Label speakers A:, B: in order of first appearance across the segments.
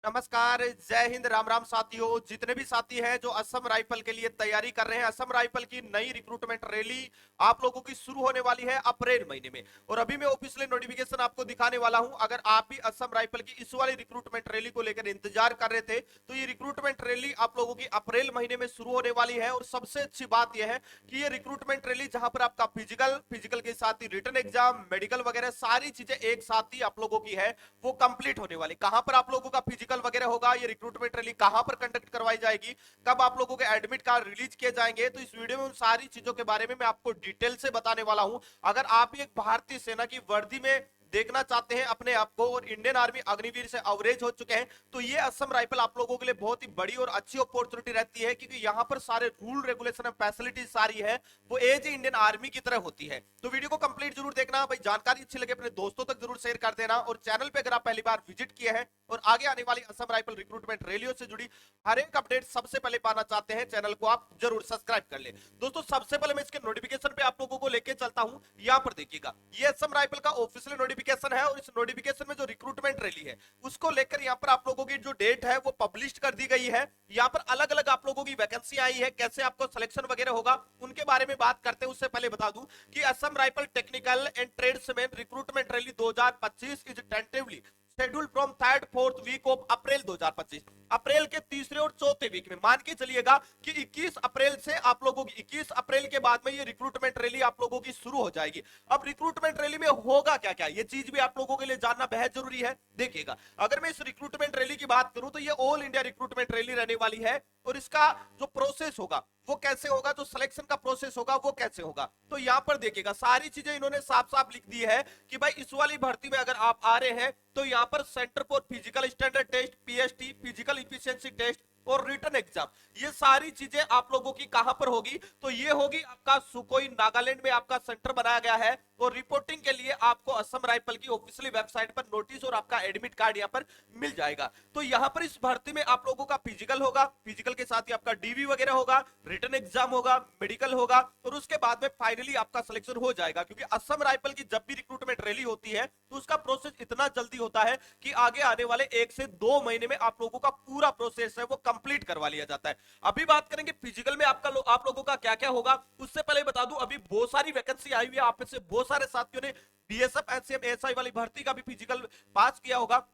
A: नमस्कार, जय हिंद, राम राम साथियों। जितने भी साथी हैं जो असम राइफल के लिए तैयारी कर रहे हैं, असम राइफल की नई रिक्रूटमेंट रैली आप लोगों की शुरू होने वाली है अप्रैल महीने में। और अभी मैं ऑफिशियल नोटिफिकेशन आपको दिखाने वाला हूं। अगर आप भी असम राइफल की इस वाली रिक्रूटमेंट रैली को लेकर इंतजार कर रहे थे तो ये रिक्रूटमेंट रैली आप लोगों की अप्रैल महीने में शुरू होने वाली है। और सबसे अच्छी बात यह है कि ये रिक्रूटमेंट रैली जहां पर आपका फिजिकल के साथ ही रिटन एग्जाम, मेडिकल वगैरह सारी चीजें एक साथ ही आप लोगों की है वो कंप्लीट होने वाली। कहां पर आप लोगों का फिजिकल वगैरह होगा, ये रिक्रूटमेंट रैली कहां पर कंडक्ट करवाई जाएगी, कब आप लोगों के एडमिट कार्ड रिलीज किए जाएंगे, तो इस वीडियो में उन सारी चीजों के बारे में मैं आपको डिटेल से बताने वाला हूं। अगर आप भी एक भारतीय सेना की वर्दी में देखना चाहते हैं अपने आप को और इंडियन आर्मी अग्निवीर से अवरेज हो चुके हैं, तो ये असम राइफल आप लोगों के लिए बहुत ही बड़ी और अच्छी अपॉर्चुनिटी रहती है, क्योंकि यहां पर सारे रूल रेगुलेशन और फैसिलिटीज सारी है वो एज इंडियन आर्मी की तरह होती है। तो वीडियो को कंप्लीट जरूर देखना भाई, जानकारी अच्छी लगे अपने दोस्तों तक जरूर शेयर कर देना। और चैनल पे अगर आप पहली बार विजिट किए हैं और आगे आने वाली असम राइफल रिक्रूटमेंट रैलियों से जुड़ी हर एक अपडेट सबसे पहले पाना चाहते हैं, चैनल को आप जरूर सब्सक्राइब कर ले। दोस्तों, सबसे पहले मैं इसके नोटिफिकेशन पे आप लोगों को लेके चलता हूं। यहां पर देखिएगा, ये असम राइफल का ऑफिशियल नोटिफिकेशन है और इस नोटिफिकेशन में जो रिक्रूटमेंट रैली है उसको लेकर यहां पर आप लोगों की जो डेट है वो पब्लिश कर दी गई है। यहां पर अलग अलग आप लोगों की वैकेंसी आई है, कैसे आपको सिलेक्शन वगैरह होगा उनके बारे में बात करते हैं। उससे पहले बता दूं कि Assam rifle technical and tradesman recruitment rally 2025 is tentatively scheduled from third fourth week of April 2025। April के तीसरे और चौथे वीक में मान के चलिएगा कि 21 अप्रैल से आप लोगों की 21 अप्रैल के बाद में ये रिक्रूटमेंट रैली आप लोगों की शुरू हो जाएगी। अब रिक्रूटमेंट रैली में होगा क्या क्या, ये चीज भी आप लोगों के लिए जानना बेहद जरूरी है। देखिएगा, अगर मैं इस रिक्रूटमेंट रैली की बात करूं तो ये ऑल इंडिया रिक्रूटमेंट रैली रहने वाली है। और इसका जो प्रोसेस होगा वो कैसे होगा, जो सिलेक्शन का प्रोसेस होगा वो कैसे होगा, तो यहां पर देखिएगा सारी चीजें इन्होंने साफ साफ लिख दी है कि भाई इस वाली भर्ती में अगर आप आ रहे हैं तो यहां पर centre for physical standard test, PST, physical efficiency test और रिटन एग्जाम, ये सारी चीजें आप लोगों की कहां पर होगी, तो ये होगी आपका सुकोई नागालैंड में आपका सेंटर बनाया गया है। और रिपोर्टिंग के लिए आपको असम राइफल की ऑफिशियल वेबसाइट पर नोटिस और आपका एडमिट कार्ड यहां पर मिल जाएगा। तो यहां पर इस भर्ती में आप लोगों का फिजिकल होगा, फिजिकल के साथ ही आपका डीवी वगैरह होगा, रिटन एग्जाम होगा, मेडिकल होगा और उसके बाद में फाइनली आपका सिलेक्शन हो जाएगा। क्योंकि असम राइफल की जब भी रिक्रूटमेंट रैली होती है तो उसका प्रोसेस इतना जल्दी होता है कि आगे आने वाले 1 से 2 महीने में आप लोगों का पूरा प्रोसेस है वो कंप्लीट करवा लिया जाता है। अभी बात करेंगे फिजिकल में आप लोगों का क्या क्या होगा। उससे पहले बता दूं अभी बहुत सारी वैकेंसी आई हुई है, आप में से बहुत सारे साथियों ने बीएसएफ, एसएम, एसआई वाली भर्ती का भी फिजिकल पास किया होगा।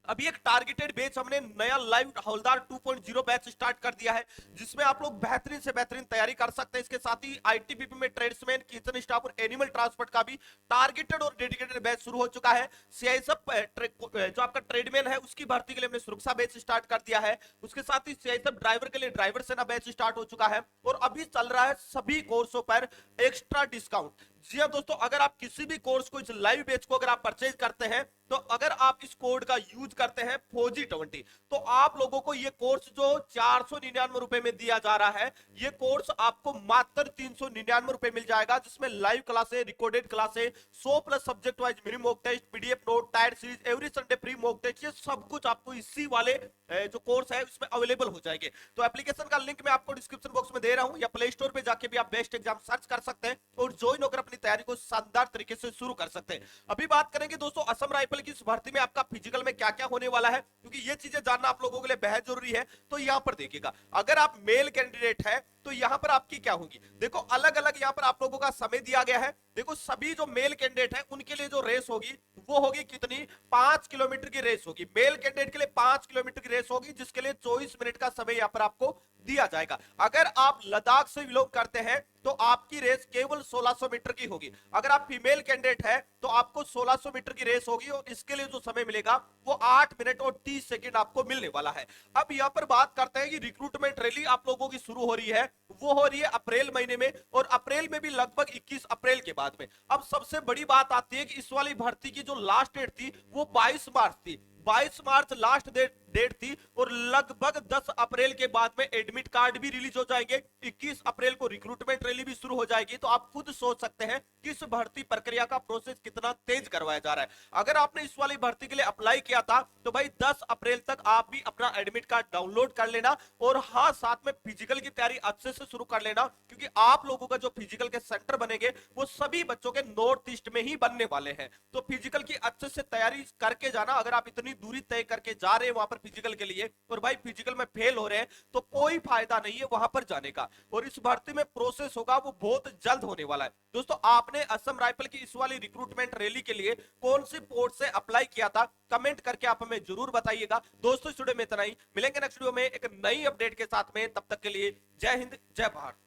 A: अभी एक टारगेटेड बैच हमने नया लाइव हवलदार 2.0 बैच स्टार्ट कर दिया है, जिसमें आप लोग बेहतरीन से बेहतरीन तैयारी कर सकते हैं। इसके साथ ही आईटीबीपी में ट्रेड्समैन, किचन स्टाफ और एनिमल ट्रांसपोर्ट का भी टारगेटेड और डेडिकेटेड बैच शुरू हो चुका है। सीआईएसएफ जो आपका ट्रेडमैन है उसकी भर्ती के लिए हमने सुरक्षा बैच स्टार्ट कर दिया है। उसके साथ ही सीआईएसएफ ड्राइवर के लिए ड्राइवर सेना बैच स्टार्ट हो चुका है। और अभी चल रहा है सभी कोर्सों पर एक्स्ट्रा डिस्काउंट। जी हाँ दोस्तों, अगर आप किसी भी कोर्स को, इस लाइव बैच को अगर आप परचेज करते हैं तो अगर आप इस कोड का यूज करते हैं फौजी20, तो आप लोगों को ये कोर्स जो 499 रुपए में दिया जा रहा है, ये कोर्स आपको मात्र 399 रुपए मिल जाएगा, जिसमें लाइव क्लासे, recorded classes, 100 plus subject wise mini mock test, PDF note, tier series, every Sunday free mock test, ये सब कुछ आपको इसी वाले जो कोर्स है उसमें अवेलेबल हो जाएंगे। तो एप्लीकेशन का लिंक मैं आपको डिस्क्रिप्शन बॉक्स में दे रहा हूं, या प्ले स्टोर पे जाके भी आप बेस्ट एग्जाम सर्च कर सकते हैं और ज्वाइन होकर अपनी तैयारी को शानदार तरीके से शुरू कर सकते हैं। अभी बात करेंगे दोस्तों असम राइफल की इस भर्ती में आपका फिजिकल में क्या क्या होने वाला है, क्योंकि ये चीजें जानना आप लोगों के लिए बेहद जरूरी है। तो यहां पर देखिएगा, अगर आप मेल कैंडिडेट है तो यहां पर आपकी क्या होगी, देखो अलग अलग यहां पर आप लोगों का समय दिया गया है। देखो सभी जो मेल कैंडिडेट है उनके लिए जो रेस होगी वो होगी कितनी, 5 किलोमीटर की रेस होगी। मेल कैंडिडेट के लिए 5 किलोमीटर की रेस होगी, जिसके लिए 24 मिनट का समय यहां पर आपको दिया जाएगा। अगर आप लद्दाख से बिलोंग करते हैं तो आपकी रेस केवल 1600 मीटर की होगी। अगर आप फीमेल कैंडिडेट है तो आपको 1600 मीटर की रेस होगी और इसके लिए जो समय मिलेगा वो 8 मिनट और 30 सेकंड आपको मिलने वाला है। अब यहां पर बात करते हैं कि रिक्रूटमेंट रैली आप लोगों की शुरू हो रही है, वो हो रही है अप्रैल महीने में, और अप्रैल में भी लगभग 21 अप्रैल के बाद में। अब सबसे बड़ी बात आती है कि इस वाली भर्ती की जो लास्ट डेट थी वो 22 मार्च थी। 22 मार्च लास्ट डेट थी और लगभग 10 अप्रैल के बाद में एडमिट कार्ड भी रिलीज हो जाएंगे। 21 अप्रैल को रिक्रूटमेंट रैली भी शुरू हो जाएगी। तो आप खुद सोच सकते हैं कि इस भर्ती प्रक्रिया का प्रोसेस कितना तेज करवाया जा रहा है। अगर आपने इस वाली भर्ती के लिए अप्लाई किया था तो भाई 10 अप्रैल तक आप भी अपना एडमिट कार्ड डाउनलोड कर लेना, और हाँ साथ में फिजिकल की तैयारी अच्छे से शुरू कर लेना, क्योंकि आप लोगों का जो फिजिकल के सेंटर बनेंगे वो सभी बच्चों के नॉर्थ ईस्ट में ही बनने वाले हैं। तो फिजिकल की अच्छे से तैयारी करके जाना। अगर आप इतनी दूरी तय करके जा रहे हैं, वहां पर फिजिकल के लिए, और भाई फिजिकल में फेल हो रहे हैं तो कोई फायदा नहीं है वहां पर जाने का। और इस भर्ती में प्रोसेस होगा वो बहुत जल्द होने वाला है। दोस्तों आपने असम राइफल की इस वाली रिक्रूटमेंट रैली के लिए कौन सी पोस्ट से अप्लाई किया था, कमेंट करके आप हमें जरूर बताइएगा। दोस्तों इस वीडियो में इतना ही, मिलेंगे नेक्स्ट वीडियो में एक नई अपडेट के साथ में, तब तक के लिए जय हिंद जय भारत।